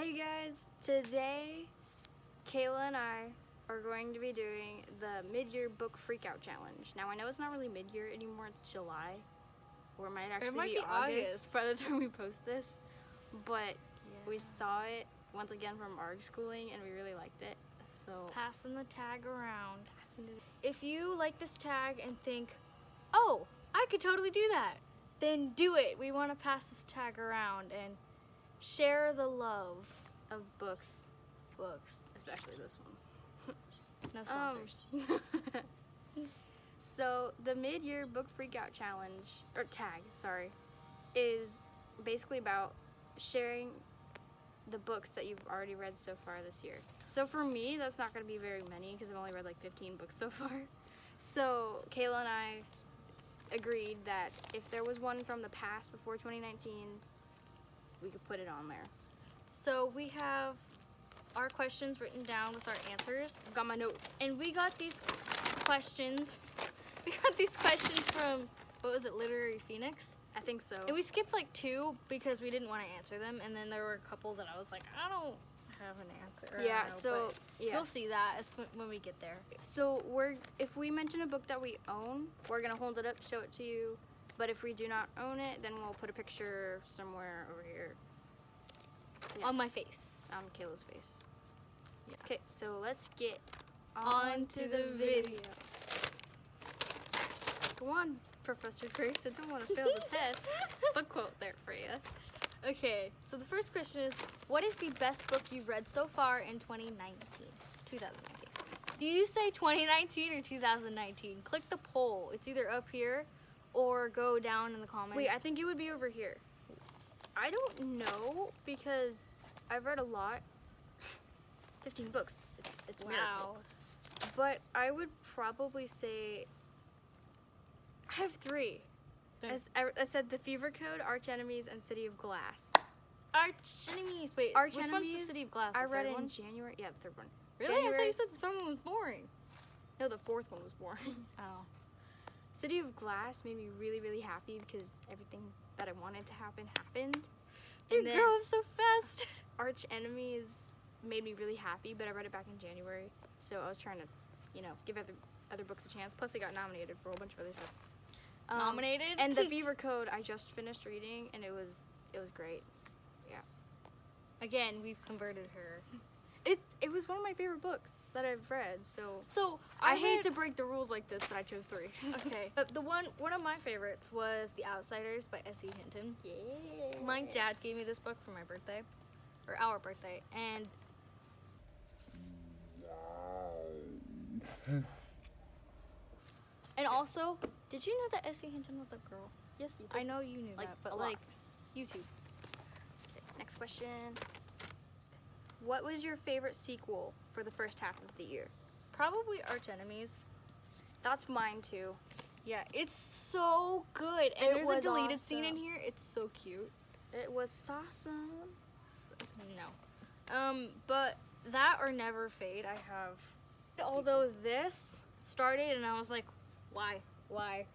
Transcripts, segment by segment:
Hey guys, today Kayla and I are going to be doing the mid-year book freakout challenge. Now I know it's not really mid-year anymore, it's July, or it might actually be August by the time we post this, but we saw it once again from ARG schooling and we really liked it, so passing the tag around. If you like this tag and think, oh, I could totally do that, then do it. We want to pass this tag around and share the love of books, especially this one. No sponsors. So the mid-year book freakout challenge, or tag, sorry, is basically about sharing the books that you've already read so far this year. So for me, that's not going to be very many because I've only read like 15 books so far. So Kayla and I agreed that if there was one from the past before 2019, we could put it on there. So we have our questions written down with our answers. I've got my notes. And we got these questions. From, what was it, Literary Phoenix? I think so. And we skipped like 2 because we didn't want to answer them. And then there were a couple that I was like, I don't have an answer. Yeah, so yes. You'll see that when we get there. So if we mention a book that we own, we're gonna hold it up, show it to you. But if we do not own it, then we'll put a picture somewhere over here. Yeah. On my face. On Kayla's face. Yeah. Okay, so let's get on to the video. Go on, Professor Grace. I don't want to fail the test. Book quote there for you. Okay, so the first question is, what is the best book you've read so far in 2019? Do you say 2019 or 2019? Click the poll. It's either up here or go down in the comments. Wait, I think it would be over here. I don't know because I've read a lot. 15 books. It's wow. Miracle. But I would probably say I have 3. I said The Fever Code, Arch Enemies, and City of Glass. Arch Enemies. Wait, which one's the City of Glass? I read in one? January. Yeah, the 3rd one. Really? January. I thought you said the 3rd one was boring. No, the 4th one was boring. Oh. City of Glass made me really, really happy because everything that I wanted to happen happened. You grow up so fast. Arch Enemies made me really happy, but I read it back in January, so I was trying to, give other books a chance. Plus, it got nominated for a whole bunch of other stuff. Nominated? And The Fever Code, I just finished reading, and it was great. Yeah. Again, we've converted her. It was one of my favorite books that I've read, so I hate to break the rules like this, but I chose 3. Okay. But one of my favorites was The Outsiders by S.E. Hinton. Yeah. My dad gave me this book for my birthday, or our birthday, and also, did you know that S.E. Hinton was a girl? Yes, you did. I know you knew that, but like, YouTube. Okay, next question. What was your favorite sequel for the first half of the year? Probably Arch Enemies. That's mine too. Yeah, it's so good. And there's a deleted scene in here. It's so cute. It was awesome. No. But that or Never Fade, I have. Although this started and I was like, why? I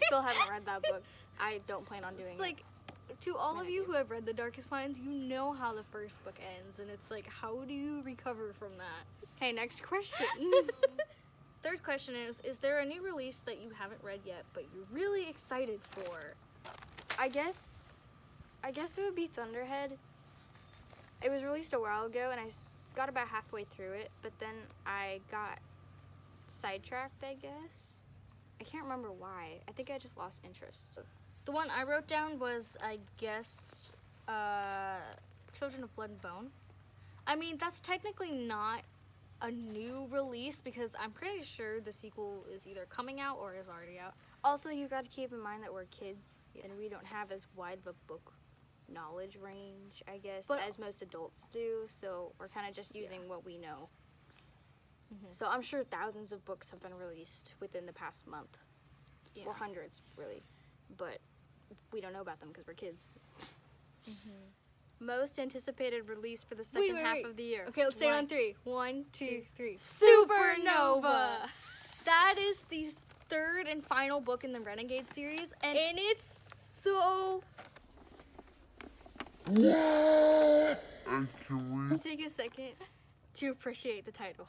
still haven't read that book. I don't plan on doing it. Like, to all of you who have read The Darkest Minds, you know how the first book ends, and it's like, how do you recover from that? Okay, next question. Third question is there a new release that you haven't read yet, but you're really excited for? I guess it would be Thunderhead. It was released a while ago, and I got about halfway through it, but then I got sidetracked, I guess. I can't remember why. I think I just lost interest. The one I wrote down was, I guess, Children of Blood and Bone. I mean, that's technically not a new release because I'm pretty sure the sequel is either coming out or is already out. Also, you got to keep in mind that we're kids and we don't have as wide of a book knowledge range, I guess, as most adults do. So we're kind of just using what we know. Mm-hmm. So I'm sure thousands of books have been released within the past month. Yeah. Or hundreds, really. But we don't know about them because we're kids. Mm-hmm. Most anticipated release for the second half of the year. Okay, let's say it on 3. 1, 2, 3. Supernova! That is the 3rd and final book in the Renegade series, and it's so... Take a second to appreciate the title.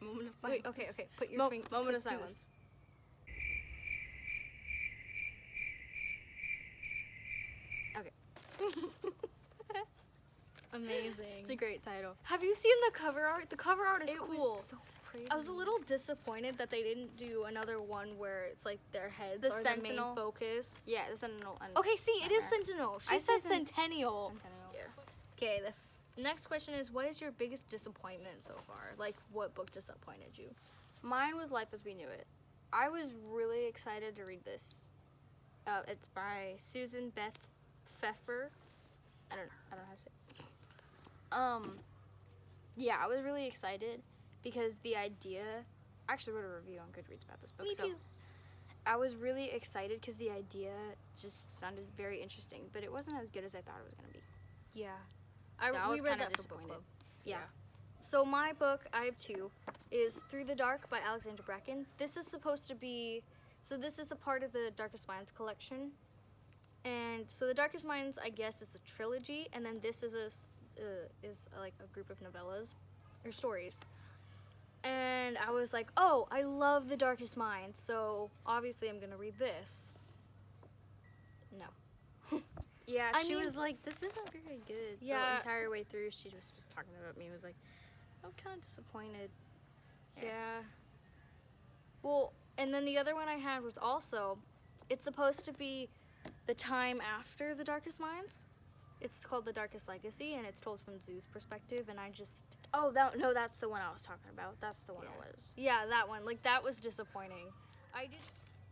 Moment of silence. Wait, okay. Put your finger. Moment of do silence. this. Okay. Amazing. It's a great title. Have you seen the cover art? The cover art is It cool. was so pretty. I was a little disappointed that they didn't do another one where it's like their heads The are Sentinel. the main focus. Yeah, the Sentinel. And Okay, see, it is Nightmare. Sentinel. I She says said Centennial. Sentinel. Yeah. Okay, the next question is, what is your biggest disappointment so far? Like, what book disappointed you? Mine was Life as We Knew It. I was really excited to read this. It's by Susan Beth Pfeffer. I don't know how to say it. Yeah, I was really excited because the idea. I actually wrote a review on Goodreads about this book. Me so too. I was really excited because the idea just sounded very interesting, but it wasn't as good as I thought it was gonna be. Yeah. So I was we read kinda that for book disappointed. club. Yeah. So my book, I have two, is Through the Dark by Alexandra Bracken. This is supposed to be, so this is a part of the Darkest Minds collection. And so the Darkest Minds, I guess, is a trilogy, and then this is like a group of novellas or stories. And I was like, oh, I love the Darkest Minds, so obviously I'm gonna read this. No. Yeah, I she mean- was like, this isn't very good. Yeah. The entire way through, she just was talking about me. Was like, I'm kind of disappointed. Yeah. Well, and then the other one I had was also, it's supposed to be the time after the Darkest Minds. It's called The Darkest Legacy, and it's told from Zoo's perspective, and I just, Oh, no, that's the one I was talking about. That's the one it was. yeah, that one. Like, that was disappointing.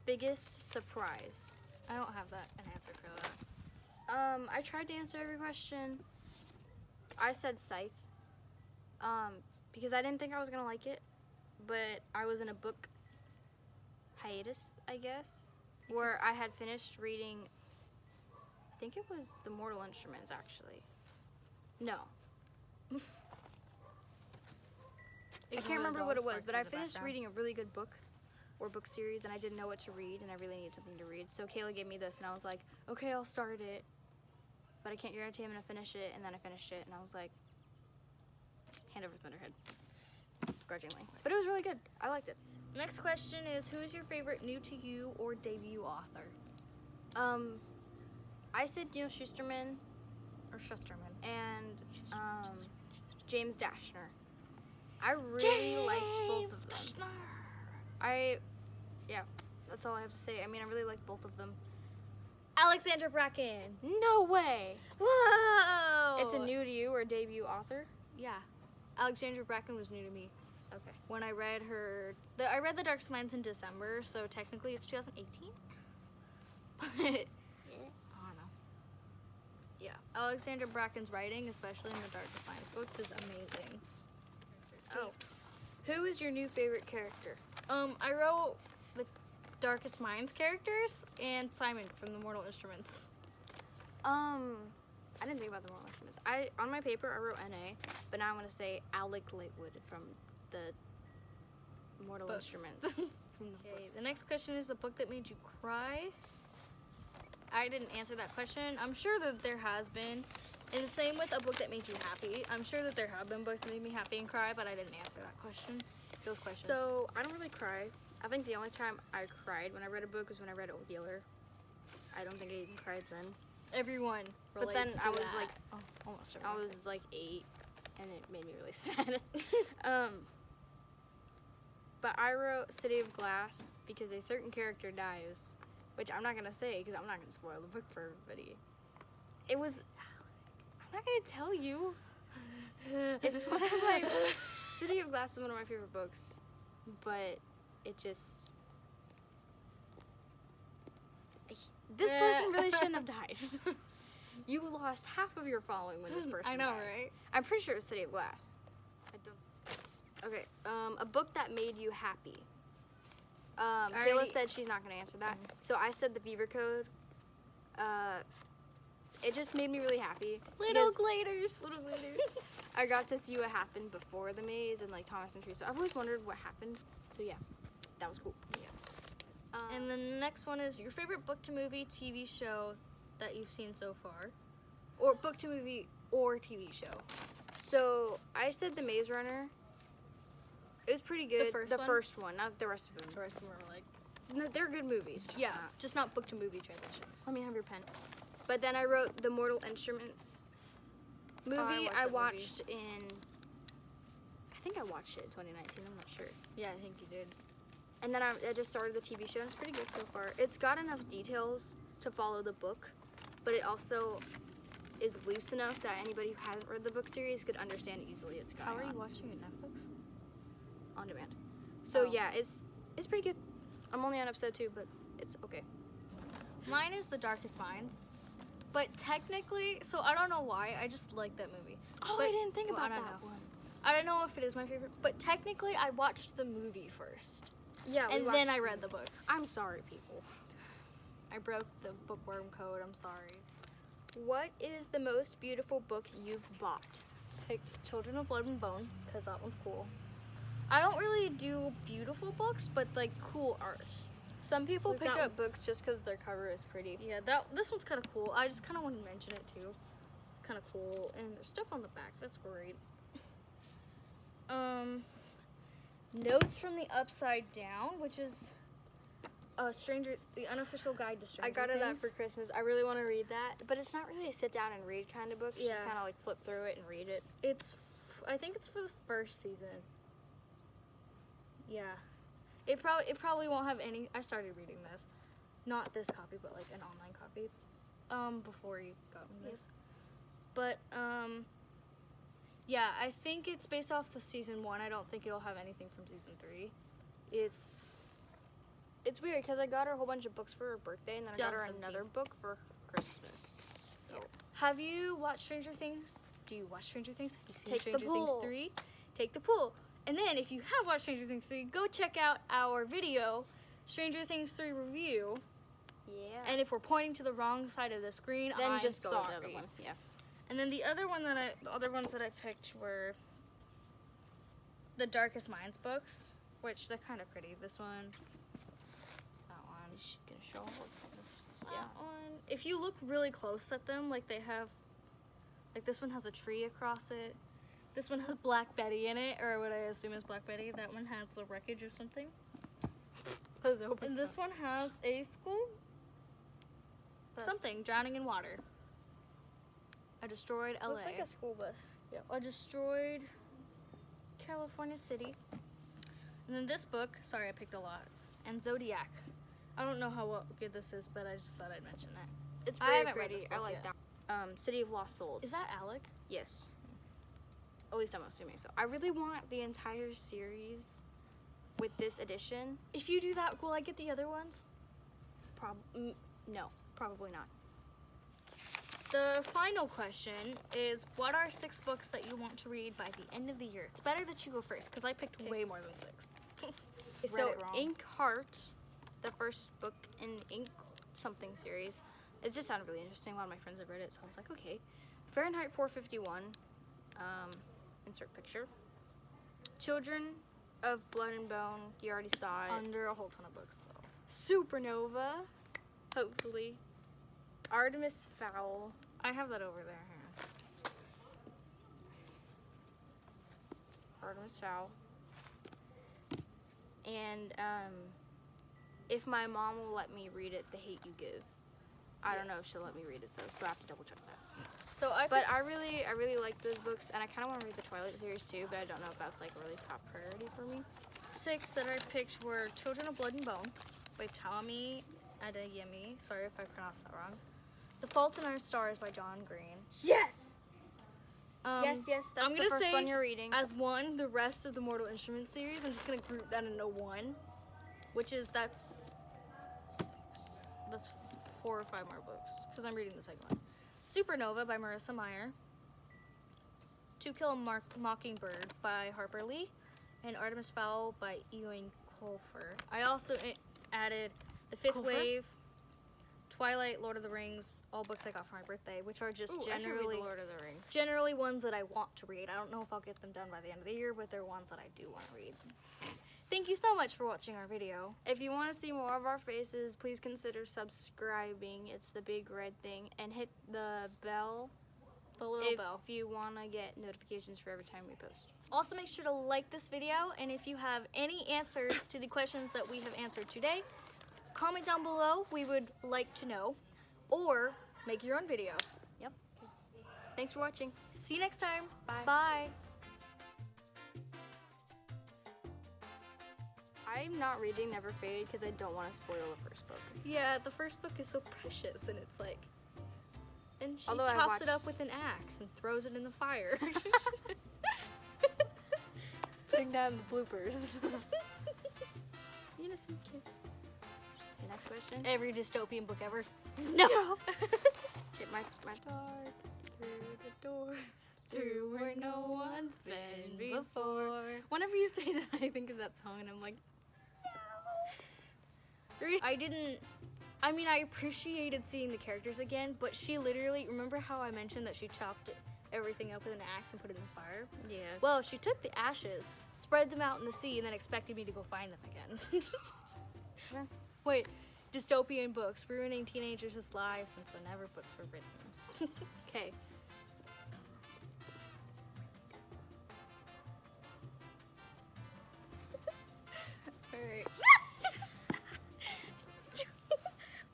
Biggest surprise. I don't have an answer for that. I tried to answer every question. I said Scythe. Because I didn't think I was gonna like it, but I was in a book hiatus, I guess, where I had finished reading. I think it was The Mortal Instruments, actually. No. I can't remember what it was, but I finished reading a really good book or book series, and I didn't know what to read, and I really needed something to read. So Kayla gave me this, and I was like, okay, I'll start it, but I can't guarantee I'm gonna finish it. And then I finished it, and I was like, hand over Thunderhead, grudgingly. But it was really good. I liked it. Next question is, who is your favorite new to you or debut author? I said Neil Schusterman Or Schusterman? and James Dashner. I really liked both of them. Yeah, that's all I have to say. I mean, I really liked both of them. Alexandra Bracken. No way! Whoa! It's a new to you or debut author? Yeah. Alexandra Bracken was new to me. Okay. When I read I read The Darkest Minds in December, so technically it's 2018. But I don't know. Yeah, Alexandra Bracken's writing, especially in the Darkest Minds books, is amazing. Oh. Who is your new favorite character? I wrote the Darkest Minds characters and Simon from the Mortal Instruments. I didn't think about the Mortal Instruments. On my paper I wrote NA, but now I'm gonna say Alec Lightwood from the Mortal Books. Instruments. Okay, the next question is the book that made you cry. I didn't answer that question. I'm sure that there has been. And the same with a book that made you happy. I'm sure that there have been books that made me happy and cry, but I didn't answer that question. Those questions. So I don't really cry. I think the only time I cried when I read a book was when I read Old Yeller. I don't think I even cried then. Everyone relates But then to I was that. like, Almost I everyone. was like 8, and it made me really sad. But I wrote City of Glass because a certain character dies, which I'm not gonna say because I'm not gonna spoil the book for everybody. It was. I'm not gonna tell you. It's one of my. City of Glass is one of my favorite books, but it just. This person really shouldn't have died. You lost half of your following when this person I know, died. right? I'm pretty sure it was City of Glass. I don't. Okay. A book that made you happy. Kayla Already- said she's not gonna answer that. So I said The Beaver Code. It just made me really happy. Little because gladers. Little glitters. I got to see what happened before the maze and like Thomas and Teresa. I've always wondered what happened. So yeah, that was cool. Yeah. And then the next one is your favorite book to movie TV show that you've seen so far, Or book to movie or TV show. So I said The Maze Runner. It was pretty good. The first one? one, not the rest of them. The rest of them are like, No, they're good movies. just not book to movie transitions. Let me have your pen. But then I wrote the Mortal Instruments movie. I watched in. I think I watched it in 2019. I'm not sure. Yeah, I think you did. And then I just started the TV show, and it's pretty good so far. It's got enough details to follow the book, but it also is loose enough that anybody who hasn't read the book series could understand easily what's going on. How are you watching it, Netflix? On demand. So Oh. yeah, it's pretty good. I'm only on episode 2, but it's okay. Mine is The Darkest Minds. But technically, so I don't know why, I just like that movie. Oh, But- I didn't think well, about I don't that know. one. I don't know if it is my favorite, but technically I watched the movie first. Yeah, And then I read the books. I'm sorry, people. I broke the bookworm code, I'm sorry. What is the most beautiful book you've bought? Picked Children of Blood and Bone, because that one's cool. I don't really do beautiful books, but like cool art. Some people So pick that up one's- books just because their cover is pretty. Yeah, this one's kind of cool. I just kind of wanted to mention it too. It's kind of cool, and there's stuff on the back. That's great. Notes from the Upside Down, which is the unofficial guide to Stranger I got it out Things. for Christmas. I really want to read that, but it's not really a sit down and read kind of book. You just Yeah. kind of like flip through it and read it. I think it's for the first season. Yeah. It probably won't have any. I started reading this, not this copy, but like an online copy, before you got me this. But yeah, I think it's based off the season 1. I don't think it'll have anything from season 3. It's weird because I got her a whole bunch of books for her birthday, and then I got her 2017. another book for Christmas. So Have you watched Stranger Things? Do you watch Stranger Things? Have you seen Take the Stranger pool. Things 3? Take the pool. And then if you have watched Stranger Things 3, go check out our video, Stranger Things 3 review. yeah, And if we're pointing to the wrong side of the screen, then I'm just go sorry. to the other one. Yeah. And then the other ones that I picked were the Darkest Minds books, which they're kind of pretty. This one, that one, She's gonna show her. that one. If you look really close at them, like they have, like this one has a tree across it. This one has Black Betty in it, or what I assume is Black Betty. That one has the wreckage or something. And this one has a school something drowning in water. A destroyed LA. Looks like a school bus. Yeah, a destroyed California city. And then this book, sorry I picked a lot, and Zodiac. I don't know how good this is, but I just thought I'd mention that. It's I very haven't read pretty. this I book like yet. that. City of Lost Souls. Is that Alec? Yes. At least I'm assuming so. I really want the entire series with this edition. If you do that, will I get the other ones? No, probably not. The final question is, what are 6 books that you want to read by the end of the year? It's better that you go first, because I picked way more than 6. So, it wrong. Ink Heart, the first book in Ink something series, it just sounded really interesting. A lot of my friends have read it, so I was like, okay. Fahrenheit 451, insert picture. Children of Blood and Bone, you already saw it. Under a whole ton of books, so. Supernova, hopefully. Artemis Fowl. I have that over there. Here. Artemis Fowl. And if my mom will let me read it, The Hate You Give. I don't know if she'll let me read it though, so I have to double check that. So But I really like those books, and I kind of want to read the Twilight series too, but I don't know if that's like a really top priority for me. 6 that I picked were Children of Blood and Bone by Tommy Adeyemi. Sorry if I pronounced that wrong. The Fault in Our Stars by John Green. Yes. Yes, That's I'm the gonna first say one you're reading. As one, the rest of the Mortal Instruments series. I'm just gonna group that into one, which is that's 4 or 5 more books because I'm reading the second one. Supernova by Marissa Meyer. To Kill a Mockingbird by Harper Lee, and Artemis Fowl by Ewan Colfer. I also added The Fifth Colfer? Wave, Twilight, Lord of the Rings, all books I got for my birthday, which are just Ooh, I should read generally The Lord of the Rings. generally ones that I want to read. I don't know if I'll get them done by the end of the year, but they're ones that I do want to read. Thank you so much for watching our video. If you want to see more of our faces, please consider subscribing. It's the big red thing, and hit the bell little bell. if you want to get notifications for every time we post. Also, make sure to like this video, and if you have any answers to the questions that we have answered today, comment down below. We would like to know. Or make your own video. Yep. Thanks for watching. See you next time. Bye. Bye. I'm not reading Never Fade because I don't want to spoil the first book. Yeah, the first book is so precious, and it's like, and she Although I chops it watched- up with an axe and throws it in the fire. Putting down the bloopers. Innocent kids. Okay, next question. Every dystopian book ever. No. Get my start through the door, through where no one's been before. Whenever you say that, I think of that song, and I'm like, I appreciated seeing the characters again, but she literally, remember how I mentioned that she chopped everything up with an axe and put it in the fire? yeah. Well, she took the ashes, spread them out in the sea, and then expected me to go find them again. Yeah. Wait, dystopian books, ruining teenagers' lives since whenever books were written. Okay. Alright.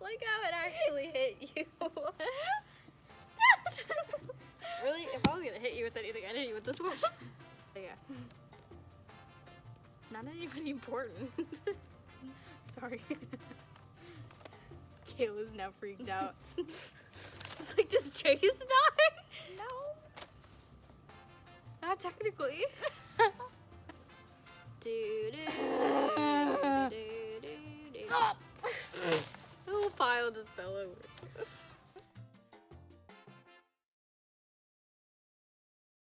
Like how it actually hit you. Really? If I was gonna hit you with anything, I'd hit you with this one. Yeah. Not anybody important. Sorry. Kayla's now freaked out. It's like, does Chase die? No. Not technically. Do. The whole pile just fell over.